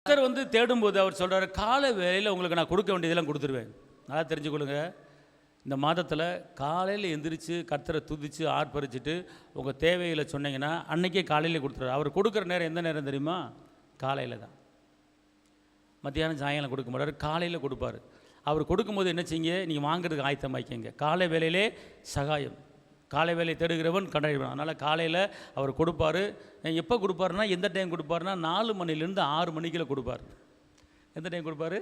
கர்த்தர் வந்து தேடும்போது அவர் சொல்கிறார், காலை வேளையில் உங்களுக்கு நான் கொடுக்க வேண்டியதெல்லாம் கொடுத்துருவேன். நல்லா தெரிஞ்சுக்கொள்ளுங்க. இந்த மாதத்தில் காலையில் எந்திரிச்சு கர்த்தரை துதித்து ஆர்ப்பரிச்சுட்டு உங்கள் தேவைகளை சொன்னீங்கன்னா அன்றைக்கே காலையில் கொடுத்துருவார். அவர் கொடுக்குற நேரம் எந்த நேரம் தெரியுமா? காலையில் தான். மத்தியானம் சாயங்காலம் கொடுக்க மாட்டார், காலையில் கொடுப்பார். அவர் கொடுக்கும்போது என்ன செய்யுங்க, நீங்கள் வாங்குறதுக்கு ஆயத்தமாக்கிங்க. காலை வேளையிலே சகாயம், காலை வேலை தேடுகிறவன் கண்டறிவான். அதனால் காலையில் அவர் கொடுப்பார். எப்போ கொடுப்பாருன்னா, எந்த டைம் கொடுப்பாருன்னா 4 மணிலேருந்து 6 மணிக்குள்ள கொடுப்பார். எந்த டைம் கொடுப்பார்?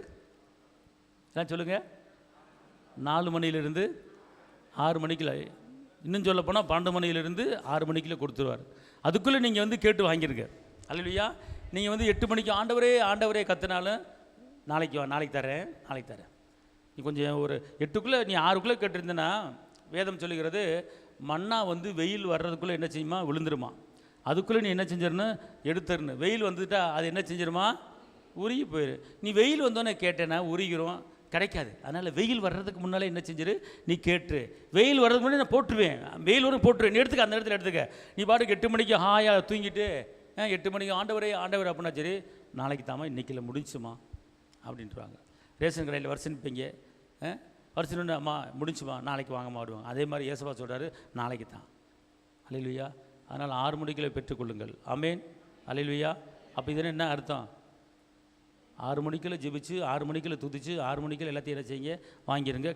எல்லாம் சொல்லுங்கள். 4 மணிலேருந்து 6 மணிக்குள்ள, இன்னும் சொல்ல போனால் 12 மணிலேருந்து 6 மணிக்குள்ளே கொடுத்துருவார். அதுக்குள்ளே நீங்கள் வந்து கேட்டு வாங்கிருங்க. அல்லேலூயா. நீங்கள் வந்து 8 மணிக்கு ஆண்டவரே ஆண்டவரே கத்தினாலும் நாளைக்கு வா, நாளைக்கு தரேன், நாளைக்கு தரேன். நீ கொஞ்சம் ஒரு 8க்குள்ளே நீ 6க்குள்ளே கேட்டிருந்தேன்னா, வேதம் சொல்லுகிறது மண்ணா வந்து வெயில் வர்றதுக்குள்ளே என்ன செய்யுமா? விழுந்துருமா. அதுக்குள்ளே நீ என்ன செஞ்சிடணும்? எடுத்துடணும். வெயில் வந்துட்டா அது என்ன செஞ்சிருமா? உருகி போயிரு. நீ வெயில் வந்தோன்னே கேட்டேன்னா உருகிறோம், கிடைக்காது. அதனால் வெயில் வர்றதுக்கு முன்னாலே என்ன செஞ்சிரு? நீ கேட்டு. வெயில் வர்றதுக்கு முன்னாடி நான் போட்டுருவேன், வெயில் வரும் போட்டுருவேன், நீ எடுத்துக்க, அந்த இடத்துல எடுத்துக்க. நீ பாட்டுக்கு 8 மணிக்கு ஹாயாக தூங்கிட்டு 8 மணிக்கு ஆண்டவரே ஆண்டவர் அப்படின்னா சரி, நாளைக்கு தாமா இன்றைக்கில் முடிஞ்சுமா அப்படின்ட்டுருவாங்க. ரேஷன் கடையில் வரிசை நிற்பீங்க, வரிசை நின்று அம்மா முடிஞ்சுமா, நாளைக்கு வாங்கம்மா விடுவாங்க. அதே மாதிரி இயேசுவா சொல்கிறாரு, நாளைக்கு தான். அல்லேலூயா. அதனால் 6 மணிக்குள்ளே பெற்றுக்கொள்ளுங்கள். ஆமேன். அல்லேலூயா. அப்போ இது என்ன அர்த்தம்? 6 மணிக்குள்ளே ஜெபிச்சு 6 மணிக்குள்ளே துதிச்சு 6 மணிக்குள்ளே எல்லாத்தையும் என்ன செய்யுங்க? வாங்கிடுங்க.